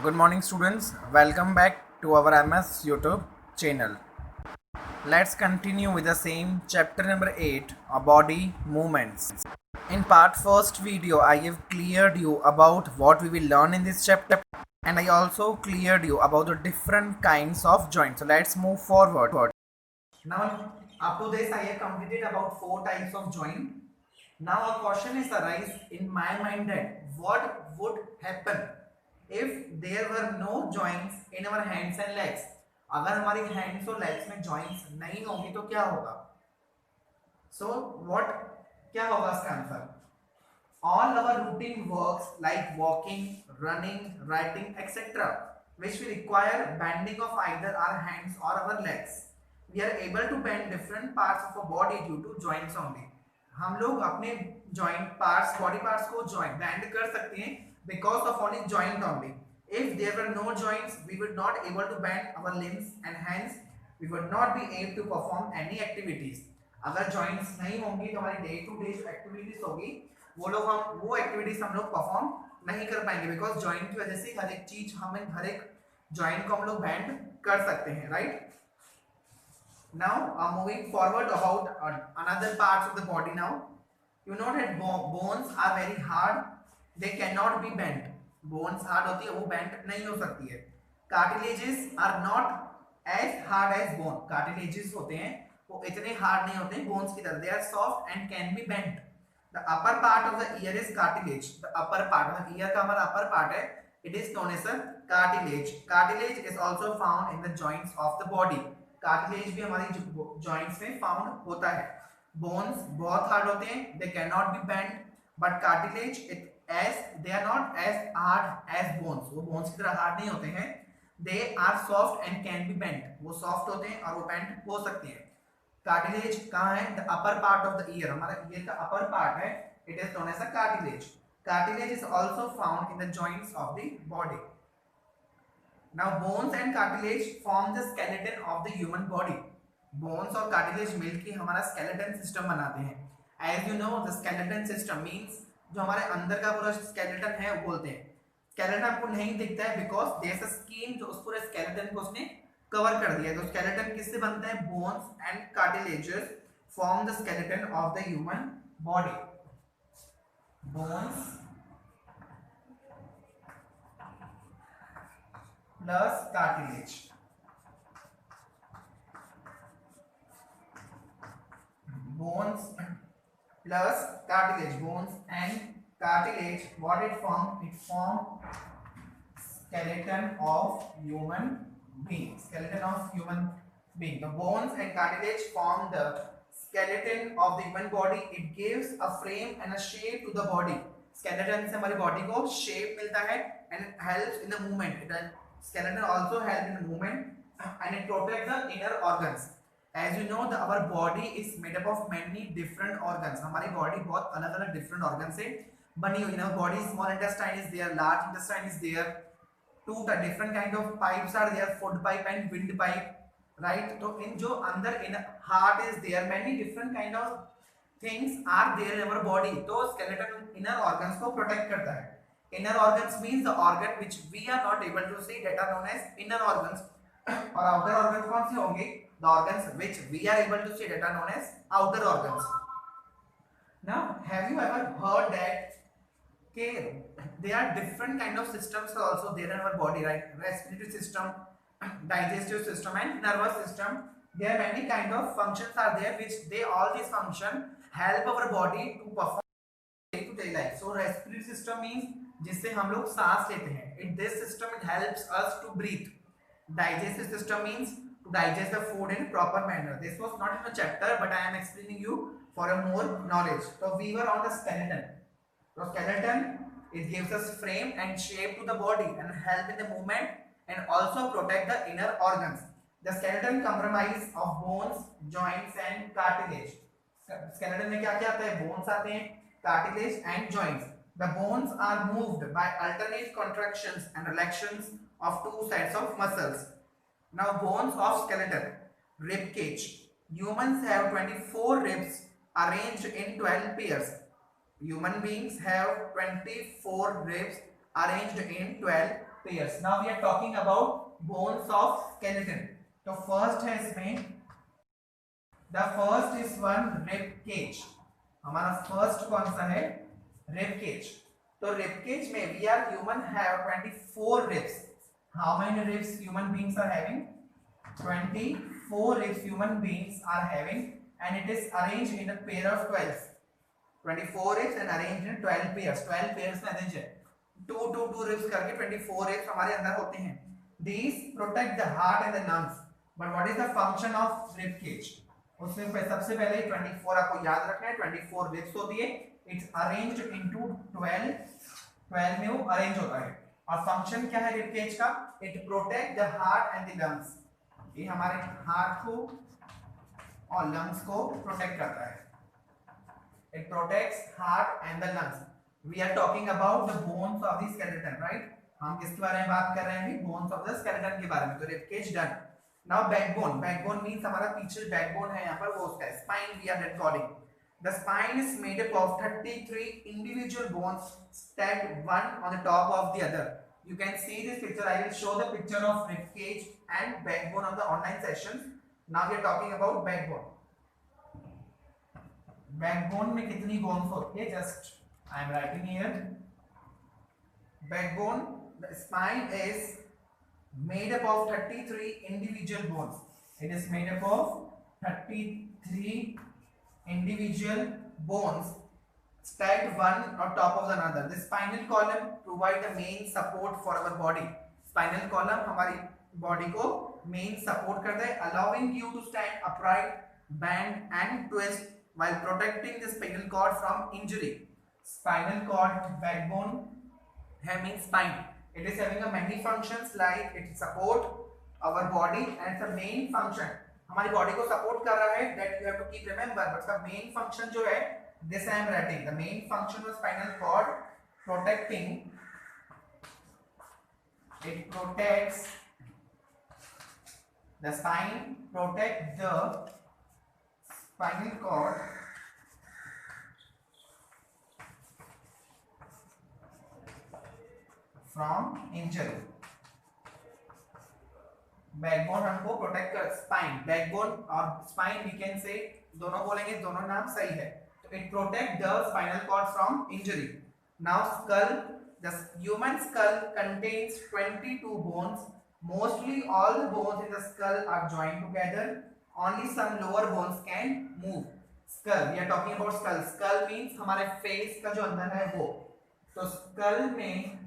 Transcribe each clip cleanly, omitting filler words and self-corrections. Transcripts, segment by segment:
Good morning, students. Welcome back to our MS YouTube channel. Let's continue with the same chapter number 8, body movements. In part first video, I have cleared you about what we will learn in this chapter, and I also cleared you about the different kinds of joints. So let's move forward. Now, up to this, I have completed about 4 types of joint. Now, a question is arise in my mind that what would happen if there were no joints in our hands and legs. अगर हमारी hands और legs में joints नहीं होंगी तो क्या होगा? So what क्या होगा इसका answer? All our routine works like walking, running, writing, etc., which will require bending of either our hands or our legs. We are able to bend different parts of our body due to joints only. हम लोग अपने joint parts, body parts को joint bend कर सकते हैं because of only joint only. If there were no joints, we would not able to bend our limbs and hence we would not be able to perform any activities. अगर joints नहीं होंगी तो हमारी day to day activities होगी वो activities हम लोग perform नहीं कर पाएंगे बिकॉज जॉइंट की वजह से हर एक चीज हर एक जॉइंट को हम लोग बैंड कर सकते हैं right now moving forward about another parts of the body now you know that bones are very hard they can not be bent bones hard होती है वो बेंट नहीं हो सकती है cartilages are not as hard as bone cartilages होते हैं वो इतने हार्ड नहीं होते बोन्स की तरह they are soft and can be bent The upper part of the ear is cartilage. The upper part of the ear का हमारा upper part है. It is known as a cartilage. Cartilage is also found in the joints of the body. Cartilage भी हमारी joints में found होता है. Bones बहुत hard होते हैं. They cannot be bent. But cartilage they are not as hard as bones. वो bones की तरह hard नहीं होते हैं. They are soft and can be bent. वो soft होते हैं और वो bent हो सकते हैं. कार्टिलेज कहाँ है the upper part of the ear हमारा ईयर का अपर पार्ट है it is known as a cartilage cartilage is also found in the joints of the body now bones and cartilage form the skeleton of the human body bones और cartilage मिलकर हमारा skeleton system बनाते हैं as you know the skeleton system means जो हमारे अंदर का पूरा स्केलेटन है वो बोलते हैं स्केलेटन आपको नहीं दिखता है because there is a skin जो उस पूरे स्केलेटन को उसने कवर कर दिया तो स्केलेटन किससे बनता है bones and cartilages form the skeleton of the human body bones plus cartilage bones plus cartilage bones and cartilage what it form skeleton of human skeleton of human being the bones and cartilage form the skeleton of the human body it gives a frame and a shape to the body skeleton से हमारी body को shape मिलता है and it helps in the movement skeleton also help in the movement and it protects the inner organs as you know our body is made up of many different organs हमारी body बहुत अलग-अलग different organs से बनी हुई है our body small intestine is there large intestine is there two different kind of pipes are there food pipe and wind pipe right तो इन जो अंदर in heart is there many different kind of things are there in our body तो skeleton inner organs को protect करता है inner organs means the organ which we are not able to see that are known as inner organs और outer organs कौन से होंगे the organs which we are able to see that are known as outer organs now have you ever heard that okay, there are different kind of systems also there in our body right respiratory system digestive system and nervous system there are many kind of functions are there which they all these function help our body to perform day to day life so respiratory system means जिससे हम लोग सांस लेते हैं in this system it helps us to breathe digestive system means to digest the food in proper manner this was not in the chapter but I am explaining you for a more knowledge so we were on the skeleton so skeleton it gives us frame and shape to the body and help in the movement and also protect the inner organs. The skeleton comprises of bones, joints and cartilage. Skeleton में क्या क्या आता है? Bones आते हैं, cartilage and joints. The bones are moved by alternate contractions and relaxations of two sets of muscles. Now bones of skeleton. Rib cage. Humans have 24 ribs arranged in 12 pairs. Human beings have 24 ribs arranged in 12 pairs. Now we are talking about bones of skeleton. तो first है इसमें, the first is one rib cage. हमारा first कौन सा है? Rib cage. तो rib cage में we are human have 24 ribs. How many ribs human beings are having? 24 ribs human beings are having, and it is arranged in a pair of 12. 24 ribs and arranged in 12 pairs. 12 pairs में arranged है. 2 ribs करके 24 ribs हमारे अंदर होते हैं. These protect the heart and the lungs. But what is the function of rib cage? उसमें सबसे पहले 24 आपको याद रखना है. 24 ribs होती है. It's arranged into 12 में वो अरेंज होता है. और फंक्शन क्या है rib cage का? It protect the heart and the lungs. ये हमारे हार्ट को और लंग्स को प्रोटेक्ट करता है. It protects heart and the lungs. We are talking about the bones of the skeleton, right? हम किसके बारे में बात कर रहे हैं? बोन्स ऑफ द स्केलेटन के बारे में. तो rib cage done. Now backbone. Backbone means हमारा पीछे बैकबोन है यहाँ पर, वो उसका spine we are recording. The spine is made up of 33 individual bones stacked one on the top of the other. You can see this picture. I will show the picture of rib cage and backbone on the online sessions. Now we are talking about backbone. Backbone में कितनी bones होती है? Just I am writing here. Backbone, the spine is made up of 33 individual bones. It is made up of 33 individual bones stacked one on top of another. The spinal column provide the main support for our body. Spinal column हमारी body को main support करता है, allowing you to stand upright, bend and twist while protecting the spinal cord from injury. Spinal cord, backbone means spine. It is having a many functions like it support our body and the main function हमारी body को support कर रहा है. that you have to keep remember, but the main function जो है, this I am writing, the main function of spinal cord protecting, it protects the spine, protect the spinal cord from injury. Backbone हमको protect कर, spine, backbone और spine we can say दोनों बोलेंगे, दोनों नाम सही है. तो it protect the spinal cord from injury. Now skull, the human skull contains 22 bones. Mostly all the bones in the skull are joined together. Only some lower bones can move. Skull, we are talking about skull. Skull means हमारे face का जो अंदर है वो. तो school में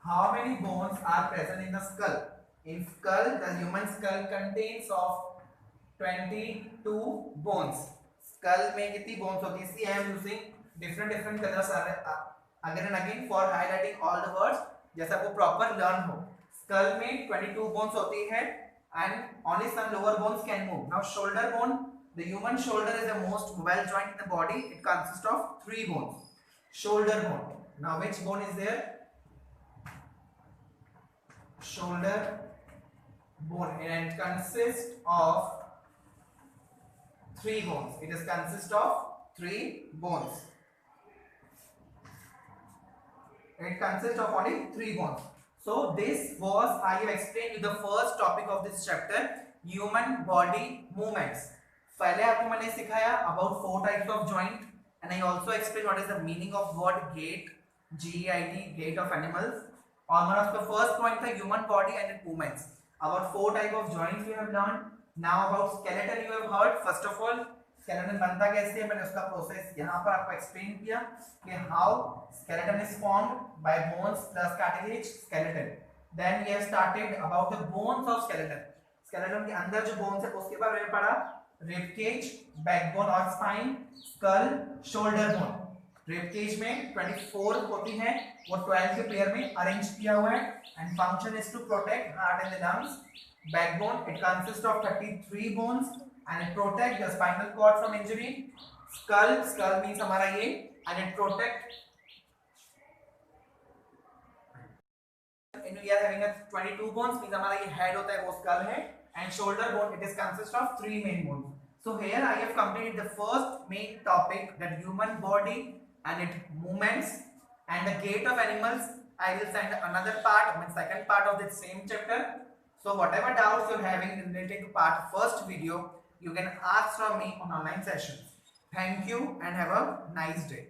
how many bones are present in the skull? In skull, the human skull contains of 22 bones. Skull में कितनी bones होती है? See, I am using different colors again and again for highlighting all the words, जैसा आपको proper learn हो. Skull में 22 bones होती है and only some lower bones can move. Now shoulder bone, the human shoulder is the most mobile joint in the body. It consists of 3 bones. Shoulder bone. Now which bone is there? Shoulder bone, and it consists of 3 bones. It is consist of 3 bones. It consists of only 3 bones. So this was, I have explained you the first topic of this chapter, human body movements. पहले आपको मैंने सिखाया about 4 types of joint, and I also explained what is the meaning of word gait, G-A-I-T, gait of animals. और हमारा उसका first point था human body and it movements. About 4 type of joints we have learn. Now about skeleton you have heard. First of all skeleton बनता कैसे है, मैंने उसका process यहाँ पर आपको एक्सप्लेन किया कि how skeleton is formed by bones plus cartilage skeleton. Then we have started about the bones of skeleton. Skeleton के अंदर जो बोन्स है उसके बारे में पढ़ा. रिब केज, बैकबोन और spine, skull, shoulder bone. Rib cage में 24 होती है, वो 12 के पेयर में अरेंज किया हुआ है and function is to protect heart and the lungs. Backbone, it consist of 33 bones and it protect the spinal cord from injury. Skull, skull means हमारा ये, and it protect, we are having 22 bones means हमारा ये head होता है, वो skull है. And shoulder bone, it is consist of 3 main bones. So here I have completed the first main topic, that human body and its movements, and the gait of animals I will send another part, I mean second part of the same chapter. So whatever doubts you're having related to part first video, you can ask from me on online sessions. Thank you and have a nice day.